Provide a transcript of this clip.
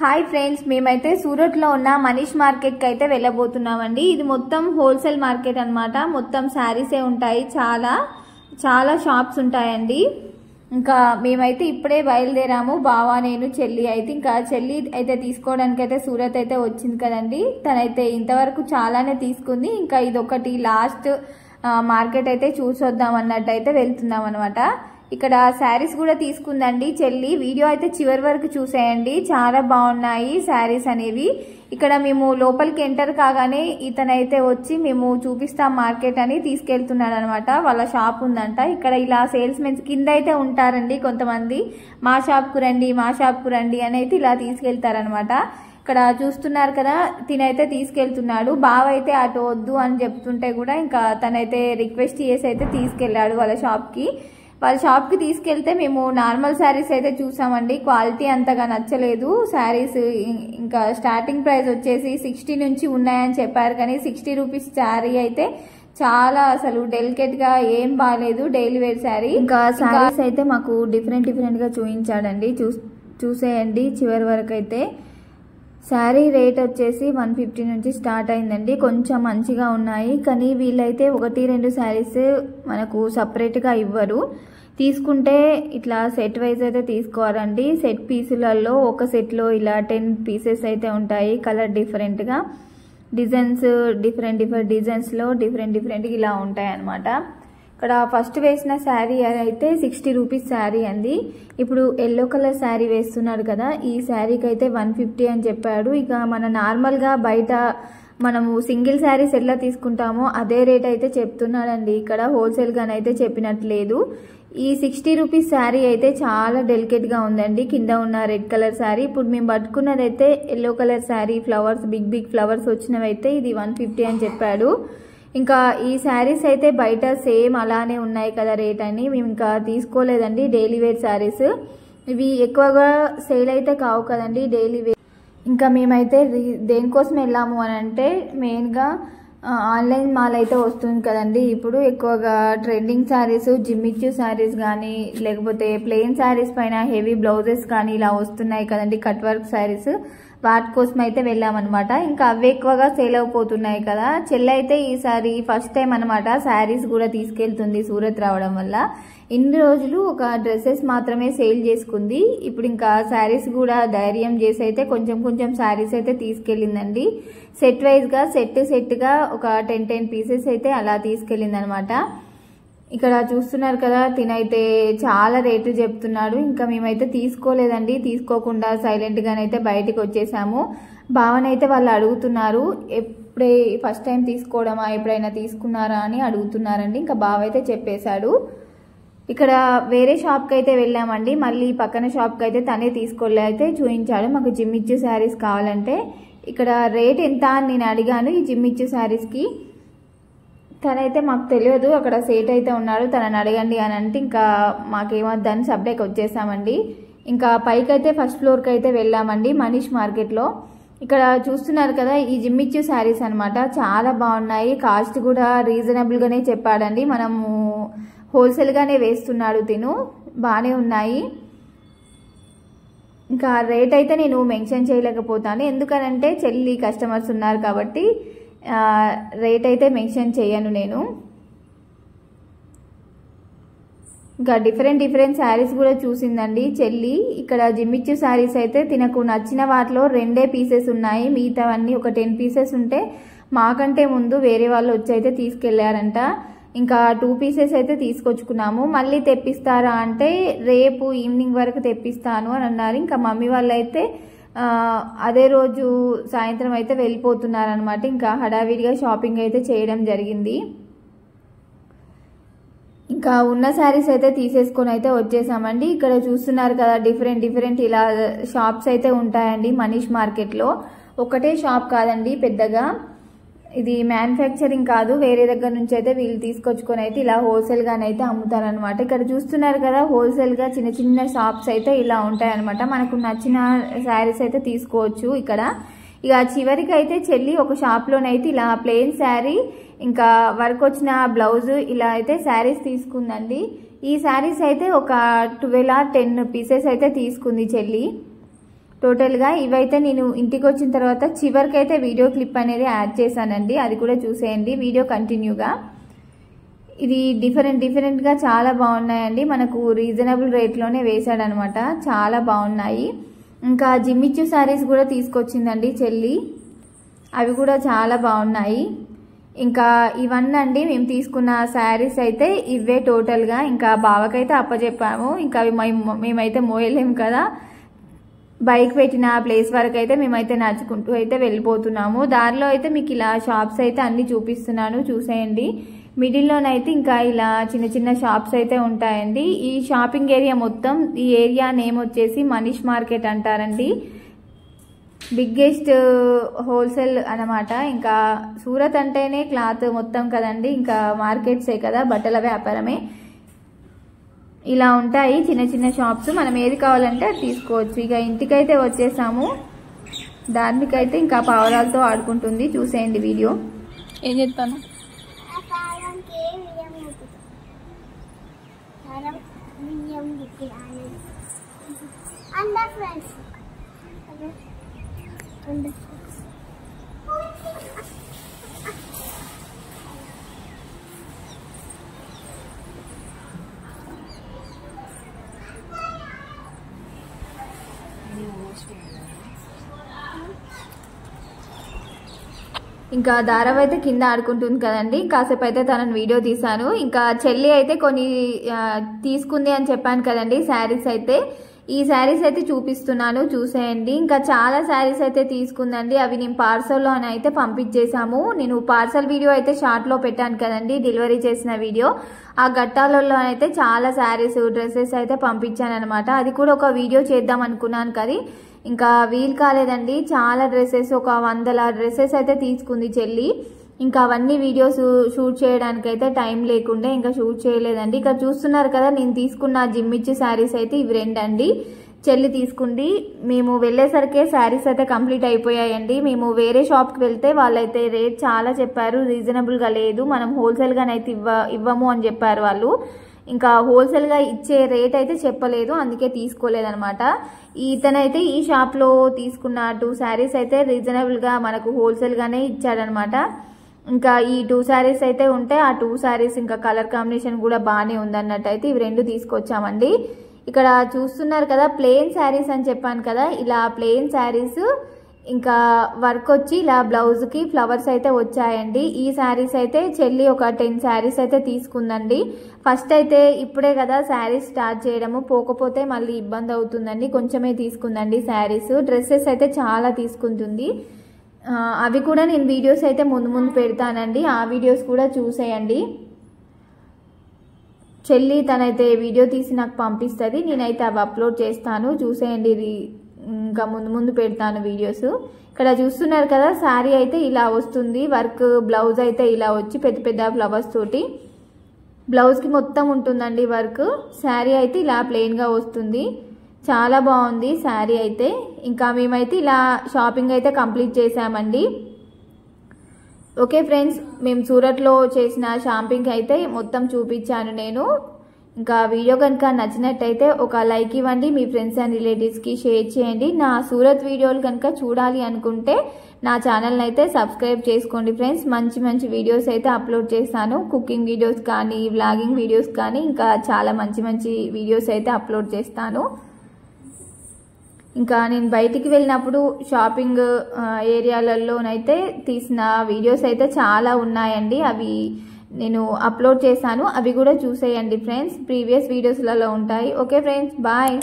Hi friends, మేమైతే సూరత్లో ఉన్న మనీష్ మార్కెట్కి అయితే వెళ్ళబోతున్నామండి. ఇది మొత్తం హోల్సేల్ మార్కెట్ అన్నమాట. మొత్తం శారీసే ఉంటాయి, చాలా చాలా షాప్స్ ఉంటాయండి. ఇంకా మేమైతే ఇప్పుడే బయలుదేరాము, బావా నేను చెల్లి అయితే. ఇంకా చెల్లి అయితే తీసుకోవడానికి అయితే సూరత్ అయితే వచ్చింది కదండి. తనైతే ఇంతవరకు చాలానే తీసుకుంది. ఇంకా ఇదొకటి లాస్ట్ మార్కెట్ అయితే చూసొద్దాం అన్నట్టు అయితే వెళ్తున్నాం అనమాట. ఇక్కడ శారీస్ కూడా తీసుకుందండి చెల్లి. వీడియో అయితే చివరి వరకు చూసేయండి, చాలా బాగున్నాయి శారీస్ అనేవి. ఇక్కడ మేము లోపలికి ఎంటర్ కాగానే ఇతనైతే వచ్చి మేము చూపిస్తాం మార్కెట్ అని తీసుకెళ్తున్నాడు అనమాట. వాళ్ళ షాప్ ఉందంట. ఇక్కడ ఇలా సేల్స్ మెన్స్ కింద అయితే ఉంటారండి కొంతమంది. మా షాప్కు రండి, మా షాప్కు రండి అని అయితే ఇలా తీసుకెళ్తారనమాట. ఇక్కడ చూస్తున్నారు కదా, తినైతే తీసుకెళ్తున్నాడు. బావ అయితే అటు వద్దు అని చెప్తుంటే కూడా ఇంకా తనైతే రిక్వెస్ట్ చేసి అయితే తీసుకెళ్లాడు వాళ్ళ షాప్కి. వాళ్ళ షాప్కి తీసుకెళ్తే మేము నార్మల్ శారీస్ అయితే చూసామండి. క్వాలిటీ అంతగా నచ్చలేదు శారీస్. ఇంకా స్టార్టింగ్ ప్రైస్ వచ్చేసి 60 నుంచి ఉన్నాయని చెప్పారు, కానీ 60 రూపీస్ శారీ అయితే చాలా అసలు డెలికేట్ గా ఏం బాగాలేదు, డైలీ వేర్ శారీ. ఇంకా శారీస్ అయితే మాకు డిఫరెంట్ గా చూపించాడండి. చూసేయండి చివరి వరకు అయితే. శారీ రేట్ వచ్చేసి 150 నుంచి స్టార్ట్ అయిందండి. కొంచెం మంచిగా ఉన్నాయి, కానీ వీళ్ళైతే 1-2 శారీస్ మనకు సపరేట్గా ఇవ్వరు. తీసుకుంటే ఇట్లా సెట్ వైజ్ అయితే తీసుకోవాలండి. సెట్ పీసులలో ఒక సెట్లో ఇలా 10 పీసెస్ అయితే ఉంటాయి. కలర్ డిఫరెంట్గా, డిజైన్స్ డిఫరెంట్ డిజైన్స్లో డిఫరెంట్ ఇలా ఉంటాయి అన్నమాట. ఇక్కడ ఫస్ట్ వేసిన శారీ అయితే 60 రూపీస్ శారీ అండి. ఇప్పుడు ఎల్లో కలర్ శారీ వేస్తున్నాడు కదా, ఈ శారీకి అయితే 150 అని చెప్పాడు. ఇక మన నార్మల్గా బయట మనము సింగిల్ శారీస్ ఎట్లా తీసుకుంటామో అదే రేట్ అయితే చెప్తున్నాడండి. ఇక్కడ హోల్సేల్గానైతే చెప్పినట్లేదు. ఈ 60 రూపీస్ శారీ అయితే చాలా డెలికేట్గా ఉందండి. కింద ఉన్న రెడ్ కలర్ శారీ. ఇప్పుడు మేము పట్టుకున్నది అయితే yellow colour sari, flowers big flowers వచ్చినవి అయితే ఇది 150 అని చెప్పాడు. ఇంకా ఈ శారీస్ అయితే బయట సేమ్ అలానే ఉన్నాయి కదా రేట్ అని మేము ఇంకా తీసుకోలేదండి. డైలీ వేర్ శారీస్ ఇవి ఎక్కువగా సేల్ అయితే కావు కదండి, డైలీ వేర్. ఇంకా మేమైతే దేనికోసం వెళ్ళాము అని అంటే మెయిన్గా ఆన్లైన్ మాల్ అయితే వస్తుంది కదండి. ఇప్పుడు ఎక్కువగా ట్రెండింగ్ శారీస్, జిమ్మిచ్చు శారీస్ కానీ లేకపోతే ప్లెయిన్ శారీస్ పైన హెవీ బ్లౌజెస్ కానీ ఇలా వస్తున్నాయి కదండి, కట్ వర్క్ శారీస్. వాటి కోసం అయితే వెళ్ళామన్నమాట. ఇంకా అవి ఎక్కువగా సేల్ అయిపోతున్నాయి కదా. చెల్లి అయితే ఈసారి ఫస్ట్ టైం అనమాట శారీస్ కూడా తీసుకెళ్తుంది సూరత్ రావడం వల్ల. ఇన్ని రోజులు ఒక డ్రెస్సెస్ మాత్రమే సేల్ చేసుకుంది. ఇప్పుడు ఇంకా శారీస్ కూడా ధైర్యం చేసి అయితే కొంచెం శారీస్ అయితే తీసుకెళ్ళిందండి. సెట్ వైజ్గా సెట్గా ఒక 10 పీసెస్ అయితే అలా తీసుకెళ్ళింది అనమాట. ఇక్కడ చూస్తున్నారు కదా, తినైతే చాలా రేట్లు చెప్తున్నాడు. ఇంకా మేమైతే తీసుకోలేదండి. తీసుకోకుండా సైలెంట్గానైతే బయటకు వచ్చేసాము. భావనైతే వాళ్ళు అడుగుతున్నారు, ఎప్పుడే ఫస్ట్ టైం తీసుకోవడమా, ఎప్పుడైనా తీసుకున్నారా అని అడుగుతున్నారండి. ఇంకా బావ అయితే చెప్పేశాడు. ఇక్కడ వేరే షాప్కి అయితే వెళ్ళామండి. మళ్ళీ పక్కన షాప్కి అయితే తనే తీసుకోలే అయితే చూపించాడు. మాకు జిమ్మిచ్చు శారీస్ కావాలంటే ఇక్కడ రేట్ ఎంత అని నేను అడిగాను ఈ జిమ్మిచ్చు శారీస్కి. తనైతే మాకు తెలియదు, అక్కడ సేట్ అయితే ఉన్నాడు, తనని అడగండి అని అంటే ఇంకా మాకేమొద్దని సబ్డేకి వచ్చేసామండి. ఇంకా పైకి అయితే ఫస్ట్ ఫ్లోర్కి అయితే వెళ్ళామండి మనీష్ మార్కెట్లో. ఇక్కడ చూస్తున్నారు కదా, ఈ జిమ్మిచ్చు శారీస్ అనమాట. చాలా బాగున్నాయి, కాస్ట్ కూడా రీజనబుల్గానే చెప్పాడండి. మనము హోల్సేల్గానే వేస్తున్నాడు తిను, బాగానే ఉన్నాయి. ఇంకా రేట్ అయితే నేను మెన్షన్ చేయలేకపోతాను, ఎందుకనంటే చెల్లి కస్టమర్స్ ఉన్నారు కాబట్టి రేట్ అయితే మెన్షన్ చేయను నేను. ఇంకా డిఫరెంట్ శారీస్ కూడా చూసిందండి చెల్లి. ఇక్కడ జిమ్మిచ్చు శారీస్ అయితే తినకు నచ్చిన వాటిలో 2 పీసెస్ ఉన్నాయి, మిగతావన్నీ ఒక 10 పీసెస్ ఉంటే మాకంటే ముందు వేరే వాళ్ళు వచ్చి అయితే తీసుకెళ్లారంట. ఇంకా 2 పీసెస్ అయితే తీసుకొచ్చుకున్నాము. మళ్ళీ తెప్పిస్తారా అంటే రేపు ఈవినింగ్ వరకు తెప్పిస్తాను అని అన్నారు. ఇంకా మమ్మీ వాళ్ళు అయితే అదే రోజు సాయంత్రం అయితే వెళ్ళిపోతున్నారనమాట. ఇంకా హడావిడిగా షాపింగ్ అయితే చేయడం జరిగింది. ఇంకా ఉన్న శారీస్ అయితే తీసేసుకొని అయితే వచ్చేసామండి. ఇక్కడ చూస్తున్నారు కదా, డిఫరెంట్ ఇలా షాప్స్ అయితే ఉంటాయండి మనీష్ మార్కెట్లో. ఒకటే షాప్ కాదండి పెద్దగా, ఇది మ్యానుఫ్యాక్చరింగ్ కాదు, వేరే దగ్గర నుంచి అయితే వీళ్ళు తీసుకొచ్చుకొని అయితే ఇలా హోల్సేల్గానైతే అమ్ముతారనమాట. ఇక్కడ చూస్తున్నారు కదా, హోల్సేల్గా చిన్న షాప్స్ అయితే ఇలా ఉంటాయన్నమాట. మనకు నచ్చిన శారీస్ అయితే తీసుకోవచ్చు ఇక్కడ. ఇక చివరికి అయితే చెల్లి ఒక షాప్లోనైతే ఇలా ప్లెయిన్ శారీ ఇంకా వర్క్ వచ్చిన బ్లౌజ్ ఇలా అయితే శారీస్ తీసుకుందండి. ఈ శారీస్ అయితే ఒక 12 or 10 పీసెస్ అయితే తీసుకుంది చెల్లి. టోటల్గా ఇవైతే నేను ఇంటికి వచ్చిన తర్వాత చివరికైతే వీడియో క్లిప్ అనేది యాడ్ చేశానండి, అది కూడా చూసేయండి వీడియో కంటిన్యూగా. ఇది డిఫరెంట్గా చాలా బాగున్నాయండి, మనకు రీజనబుల్ రేట్లోనే వేశాడనమాట, చాలా బాగున్నాయి. ఇంకా జిమ్మిచ్చు శారీస్ కూడా తీసుకొచ్చిందండి చెల్లి, అవి కూడా చాలా బాగున్నాయి. ఇంకా ఇవన్నీ మేము తీసుకున్న శారీస్ అయితే ఇవే టోటల్గా. ఇంకా బావకైతే అప్పచెప్పాము, ఇంకా అవి మేమైతే మోయలేము కదా, బైక్ పెట్టిన ప్లేస్ వరకు అయితే మేమైతే నడుచుకుంటూ అయితే వెళ్ళిపోతున్నాము. దారిలో అయితే మీకు ఇలా షాప్స్ అయితే అన్ని చూపిస్తున్నాను, చూసేయండి. మిడిల్లోనైతే ఇంకా ఇలా చిన్న షాప్స్ అయితే ఉంటాయండి. ఈ షాపింగ్ ఏరియా మొత్తం, ఈ ఏరియా నేమ్ వచ్చేసి మనీష్ మార్కెట్ అంటారండి, బిగ్గెస్ట్ హోల్సేల్ అనమాట. ఇంకా సూరత్ అంటేనే క్లాత్ మొత్తం కదండి, ఇంకా మార్కెట్సే కదా, బట్టల వ్యాపారమే. ఇలా ఉంటాయి చిన్న షాప్స్, మనం ఏది కావాలంటే అది తీసుకోవచ్చు. ఇక ఇంటికైతే వచ్చేసాము, దానికైతే ఇంకా పావురాలతో ఆడుకుంటుంది, చూసేయండి వీడియో. ఏం చెప్తాను ఇంకా దారవ్ అయితే కింద ఆడుకుంటుంది కదండి, కాసేపు అయితే తనని వీడియో తీశాను. ఇంకా చెల్లి అయితే కొన్ని తీసుకుంది అని చెప్పాను కదండి శారీస్ అయితే, ఈ శారీస్ అయితే చూపిస్తున్నాను, చూసేయండి. ఇంకా చాలా శారీస్ అయితే తీసుకుందండి, అవి నేను పార్సల్లో అని అయితే పంపించేశాము. నేను పార్సల్ వీడియో అయితే షార్ట్లో పెట్టాను కదండి, డెలివరీ చేసిన వీడియో. ఆ గట్టాలలో అయితే చాలా శారీస్ డ్రెస్సెస్ అయితే పంపించాను అనమాట, అది కూడా ఒక వీడియో చేద్దాం అనుకున్నాను కానీ ఇంకా వీలు కాలేదండి. చాలా డ్రెస్సెస్, ఒక 100 డ్రెస్సెస్ అయితే తీసుకుంది చెల్లి. ఇంకా అవన్నీ వీడియోస్ షూట్ చేయడానికి అయితే టైం లేకుండే ఇంకా షూట్ చేయలేదండి. ఇక్కడ చూస్తున్నారు కదా, నేను తీసుకున్న జిమ్మిచ్చు శారీస్ అయితే ఇవి 2 అండి, చెల్లి తీసుకుంది. మేము వెళ్ళేసరికి శారీస్ అయితే కంప్లీట్ అయిపోయాయండి. మేము వేరే షాప్కి వెళ్తే వాళ్ళైతే రేట్ చాలా చెప్పారు, రీజనబుల్గా లేదు, మనం హోల్సేల్గానైతే ఇవ్వము అని చెప్పారు వాళ్ళు. ఇంకా హోల్సేల్గా ఇచ్చే రేట్ అయితే చెప్పలేదు, అందుకే తీసుకోలేదనమాట. ఇతనైతే ఈ షాప్లో తీసుకున్న 2 శారీస్ అయితే రీజనబుల్గా మనకు హోల్సేల్గానే ఇచ్చాడనమాట. ఇంకా ఈ 2 శారీస్ అయితే ఉంటే ఆ 2 శారీస్ ఇంకా కలర్ కాంబినేషన్ కూడా బాగానే ఉందన్నట్టు అయితే ఇవి 2 తీసుకొచ్చామండి. ఇక్కడ చూస్తున్నారు కదా, ప్లెయిన్ శారీస్ అని చెప్పాను కదా, ఇలా ప్లెయిన్ శారీస్ ఇంకా వర్క్ వచ్చి ఇలా బ్లౌజ్కి ఫ్లవర్స్ అయితే వచ్చాయండి. ఈ శారీస్ అయితే చెల్లి ఒక 10 శారీస్ అయితే తీసుకుందండి. ఫస్ట్ అయితే ఇప్పుడే కదా శారీస్ స్టార్ట్ చేయడము, పోకపోతే మళ్ళీ ఇబ్బంది అవుతుందండి, కొంచెమే తీసుకుందండి శారీస్. డ్రెస్సెస్ అయితే చాలా తీసుకుంటుంది, అవి కూడా నేను వీడియోస్ అయితే ముందు పెడతానండి, ఆ వీడియోస్ కూడా చూసేయండి. చెల్లి తనైతే వీడియో తీసి నాకు పంపిస్తుంది, నేనైతే అవి అప్లోడ్ చేస్తాను, చూసేయండి. ఇంకా ముందు పెడతాను వీడియోస్. ఇక్కడ చూస్తున్నారు కదా, శారీ అయితే ఇలా వస్తుంది, వర్క్ బ్లౌజ్ అయితే ఇలా వచ్చి పెద్ద ఫ్లవర్స్ తోటి బ్లౌజ్కి మొత్తం ఉంటుందండి వర్క్. శారీ అయితే ఇలా ప్లెయిన్గా వస్తుంది, చాలా బాగుంది శారీ అయితే. ఇంకా మేమైతే ఇలా షాపింగ్ అయితే కంప్లీట్ చేసామండి. ఓకే ఫ్రెండ్స్, మేము సూరత్లో చేసిన షాపింగ్ అయితే మొత్తం చూపించాను నేను. ఇంకా వీడియో కనుక నచ్చినట్టయితే ఒక లైక్ ఇవ్వండి, మీ ఫ్రెండ్స్ అండ్ రిలేటివ్స్కి షేర్ చేయండి. నా సూరత్ వీడియోలు కనుక చూడాలి అనుకుంటే నా ఛానల్ని అయితే సబ్స్క్రైబ్ చేసుకోండి ఫ్రెండ్స్. మంచి వీడియోస్ అయితే అప్లోడ్ చేస్తాను, కుకింగ్ వీడియోస్ కానీ, వ్లాగింగ్ వీడియోస్ కానీ, ఇంకా చాలా మంచి వీడియోస్ అయితే అప్లోడ్ చేస్తాను. ఇంకా నేను బయటికి వెళ్ళినప్పుడు షాపింగ్ ఏరియాలలోనైతే తీసిన వీడియోస్ అయితే చాలా ఉన్నాయండి, అవి నేను అప్లోడ్ చేశాను, అవి కూడా చూసేయండి ఫ్రెండ్స్, ప్రీవియస్ వీడియోస్లలో ఉంటాయి. Okay friends, bye.